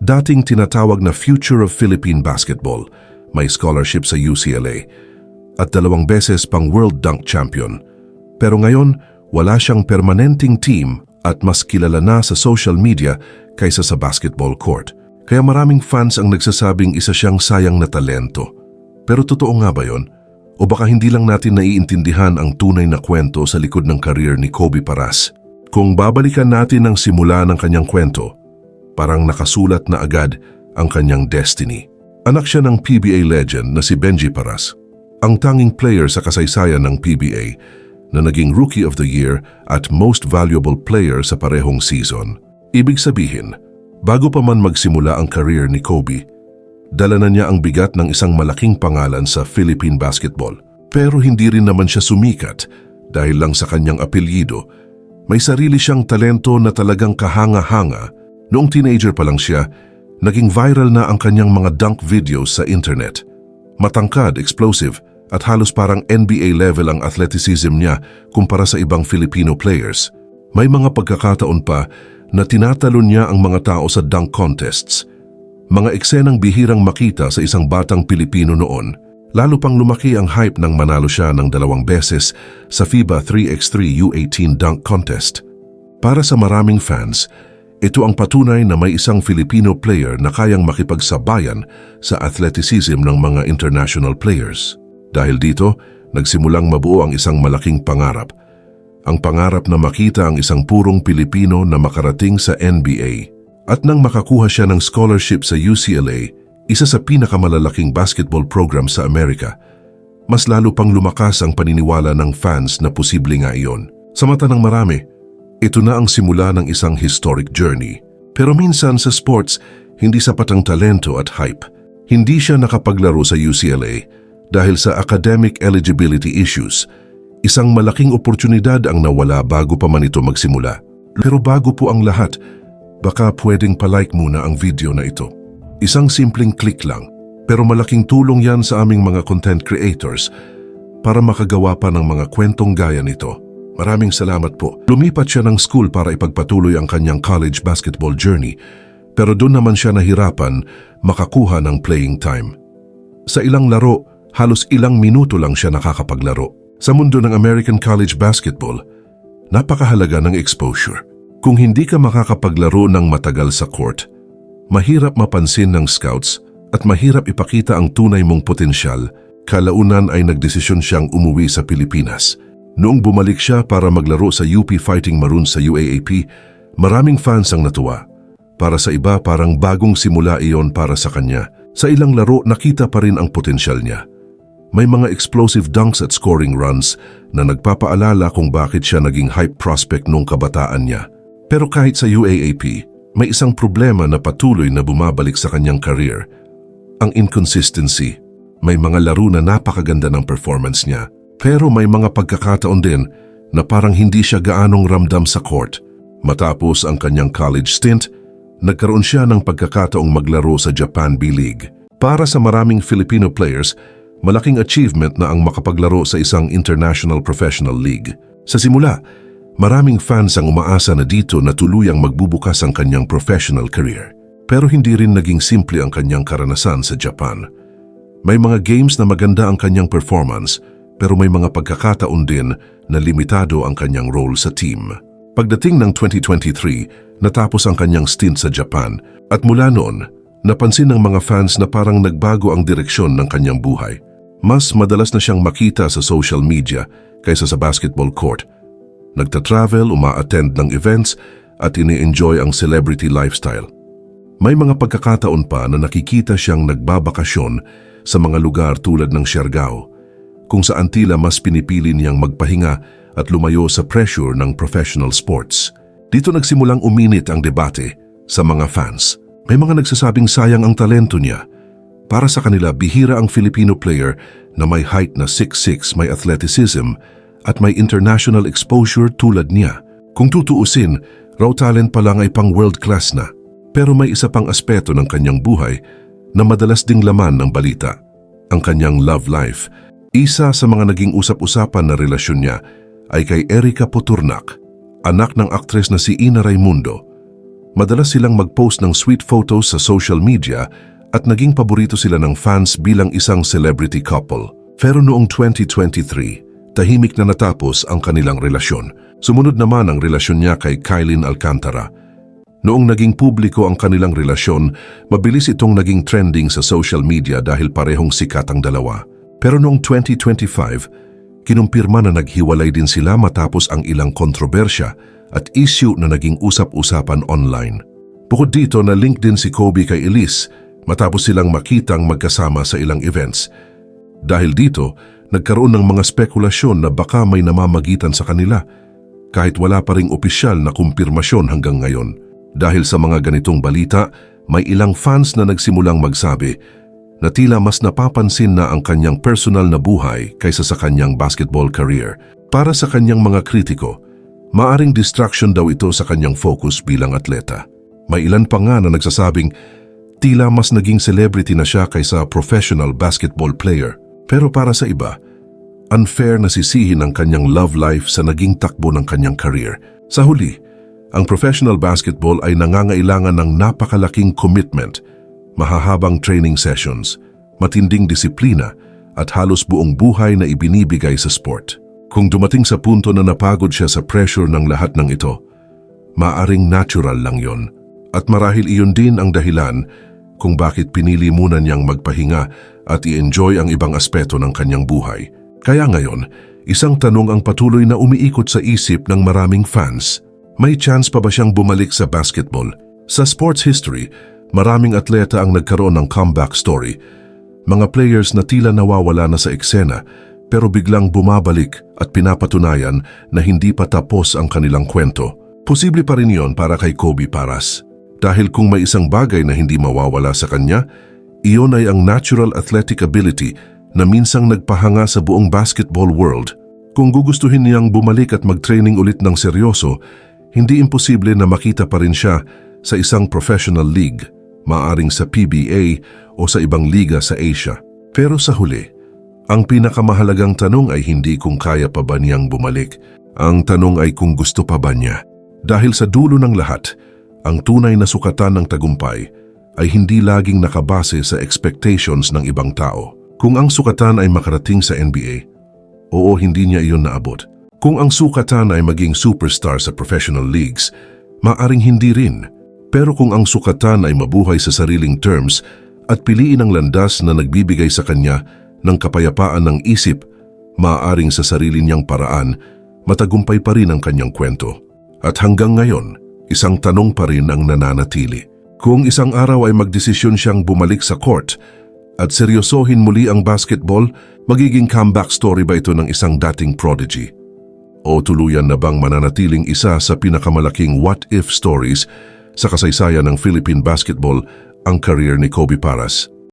Dating tinatawag na Future of Philippine Basketball, may scholarship sa UCLA, at 2 beses pang World Dunk Champion. Pero ngayon, wala siyang permanenteng team at mas kilala na sa social media kaysa sa basketball court. Kaya maraming fans ang nagsasabing isa siyang sayang na talento. Pero totoo nga ba yon? O baka hindi lang natin naiintindihan ang tunay na kwento sa likod ng career ni Kobe Paras? Kung babalikan natin ang simula ng kanyang kwento, parang nakasulat na agad ang kanyang destiny. Anak siya ng PBA legend na si Benji Paras, ang tanging player sa kasaysayan ng PBA na naging Rookie of the Year at Most Valuable Player sa parehong season. Ibig sabihin, bago pa man magsimula ang career ni Kobe, dala na niya ang bigat ng isang malaking pangalan sa Philippine basketball. Pero hindi rin naman siya sumikat dahil lang sa kanyang apelyido. May sarili siyang talento na talagang kahanga-hanga. Noong teenager pa lang siya, naging viral na ang kanyang mga dunk videos sa internet. Matangkad, explosive, at halos parang NBA level ang athleticism niya kumpara sa ibang Filipino players. May mga pagkakataon pa na tinatalon niya ang mga tao sa dunk contests. Mga eksenang bihirang makita sa isang batang Pilipino noon. Lalo pang lumaki ang hype nang manalo siya ng 2 beses sa FIBA 3x3 U18 Dunk Contest. Para sa maraming fans, ito ang patunay na may isang Filipino player na kayang makipagsabayan sa athleticism ng mga international players. Dahil dito, nagsimulang mabuo ang isang malaking pangarap. Ang pangarap na makita ang isang purong Pilipino na makarating sa NBA. At nang makakuha siya ng scholarship sa UCLA, isa sa pinakamalalaking basketball program sa Amerika, mas lalo pang lumakas ang paniniwala ng fans na posible nga iyon. Sa mata ng marami, ito na ang simula ng isang historic journey. Pero minsan sa sports, hindi sapat ang talento at hype. Hindi siya nakapaglaro sa UCLA dahil sa academic eligibility issues. Isang malaking oportunidad ang nawala bago pa man ito magsimula. Pero bago po ang lahat, baka pwedeng palike muna ang video na ito. Isang simpleng click lang, pero malaking tulong yan sa aming mga content creators para makagawa pa ng mga kwentong gaya nito. Maraming salamat po. Lumipat siya ng school para ipagpatuloy ang kanyang college basketball journey, pero doon naman siya nahirapan makakuha ng playing time. Sa ilang laro, halos ilang minuto lang siya nakakapaglaro. Sa mundo ng American college basketball, napakahalaga ng exposure. Kung hindi ka makakapaglaro ng matagal sa court, mahirap mapansin ng scouts at mahirap ipakita ang tunay mong potensyal. Kalaunan ay nagdesisyon siyang umuwi sa Pilipinas. Noong bumalik siya para maglaro sa UP Fighting Maroons sa UAAP, maraming fans ang natuwa. Para sa iba, parang bagong simula iyon para sa kanya. Sa ilang laro, nakita pa rin ang potensyal niya. May mga explosive dunks at scoring runs na nagpapaalala kung bakit siya naging hype prospect noong kabataan niya. Pero kahit sa UAAP, may isang problema na patuloy na bumabalik sa kanyang career. Ang inconsistency. May mga laro na napakaganda ng performance niya. Pero may mga pagkakataon din na parang hindi siya gaanong ramdam sa court. Matapos ang kanyang college stint, nagkaroon siya ng pagkakataong maglaro sa Japan B-League. Para sa maraming Filipino players, malaking achievement na ang makapaglaro sa isang international professional league. Sa simula, maraming fans ang umaasa na dito na tuluyang magbubukas ang kanyang professional career. Pero hindi rin naging simple ang kanyang karanasan sa Japan. May mga games na maganda ang kanyang performance, pero may mga pagkakataon din na limitado ang kanyang role sa team. Pagdating ng 2023, natapos ang kanyang stint sa Japan at mula noon, napansin ng mga fans na parang nagbago ang direksyon ng kanyang buhay. Mas madalas na siyang makita sa social media kaysa sa basketball court. Nagta-travel, uma-attend ng events at ini-enjoy ang celebrity lifestyle. May mga pagkakataon pa na nakikita siyang nagbabakasyon sa mga lugar tulad ng Siargao, kung saan tila mas pinipili niyang magpahinga at lumayo sa pressure ng professional sports. Dito nagsimulang uminit ang debate sa mga fans. May mga nagsasabing sayang ang talento niya. Para sa kanila, bihira ang Filipino player na may height na 6'6", may athleticism at may international exposure tulad niya. Kung tutuusin, raw talent pa lang ay pang world class na. Pero may isa pang aspeto ng kanyang buhay na madalas ding laman ng balita, ang kanyang love life. Isa sa mga naging usap-usapan na relasyon niya ay kay Erica Poturnak, anak ng aktres na si Ina Raimundo. Madalas silang mag-post ng sweet photos sa social media at naging paborito sila ng fans bilang isang celebrity couple. Pero noong 2023, tahimik na natapos ang kanilang relasyon. Sumunod naman ang relasyon niya kay Kylie Alcantara. Noong naging publiko ang kanilang relasyon, mabilis itong naging trending sa social media dahil parehong sikat ang dalawa. Pero noong 2025, kinumpirma na naghiwalay din sila matapos ang ilang kontrobersya at issue na naging usap-usapan online. Bukod dito, na-link din si Kobe kay Elise matapos silang makitang magkasama sa ilang events. Dahil dito, nagkaroon ng mga spekulasyon na baka may namamagitan sa kanila, kahit wala pa ring opisyal na kumpirmasyon hanggang ngayon. Dahil sa mga ganitong balita, may ilang fans na nagsimulang magsabi na tila mas napapansin na ang kanyang personal na buhay kaysa sa kanyang basketball career. Para sa kanyang mga kritiko, maaring distraction daw ito sa kanyang focus bilang atleta. May ilan pa nga na nagsasabing tila mas naging celebrity na siya kaysa professional basketball player. Pero para sa iba, unfair na sisihin ang kanyang love life sa naging takbo ng kanyang career. Sa huli, ang professional basketball ay nangangailangan ng napakalaking commitment, mahahabang training sessions, matinding disiplina at halos buong buhay na ibinibigay sa sport. Kung dumating sa punto na napagod siya sa pressure ng lahat ng ito, maaring natural lang yon. At marahil iyon din ang dahilan kung bakit pinili muna niyang magpahinga at i-enjoy ang ibang aspeto ng kanyang buhay. Kaya ngayon, isang tanong ang patuloy na umiikot sa isip ng maraming fans. May chance pa ba siyang bumalik sa basketball? Sa sports history, maraming atleta ang nagkaroon ng comeback story. Mga players na tila nawawala na sa eksena pero biglang bumabalik at pinapatunayan na hindi pa tapos ang kanilang kwento. Posible pa rin yon para kay Kobe Paras. Dahil kung may isang bagay na hindi mawawala sa kanya, iyon ay ang natural athletic ability na minsang nagpahanga sa buong basketball world. Kung gugustuhin niyang bumalik at mag-training ulit ng seryoso, hindi imposible na makita pa rin siya sa isang professional league, maaring sa PBA o sa ibang liga sa Asia. Pero sa huli, ang pinakamahalagang tanong ay hindi kung kaya pa ba niyang bumalik. Ang tanong ay kung gusto pa ba niya. Dahil sa dulo ng lahat, ang tunay na sukatan ng tagumpay ay hindi laging nakabase sa expectations ng ibang tao. Kung ang sukatan ay makarating sa NBA, oo, hindi niya iyon naabot. Kung ang sukatan ay maging superstar sa professional leagues, maaring hindi rin. Pero kung ang sukatan ay mabuhay sa sariling terms at piliin ang landas na nagbibigay sa kanya ng kapayapaan ng isip, maaaring sa sarili niyang paraan, matagumpay pa rin ang kanyang kwento. At hanggang ngayon, isang tanong pa rin ang nananatili. Kung isang araw ay magdesisyon siyang bumalik sa court at seryosohin muli ang basketball, magiging comeback story ba ito ng isang dating prodigy? O tuluyan na bang mananatiling isa sa pinakamalaking what-if stories sa kasaysayan ng Philippine basketball ang career ni Kobe Paras?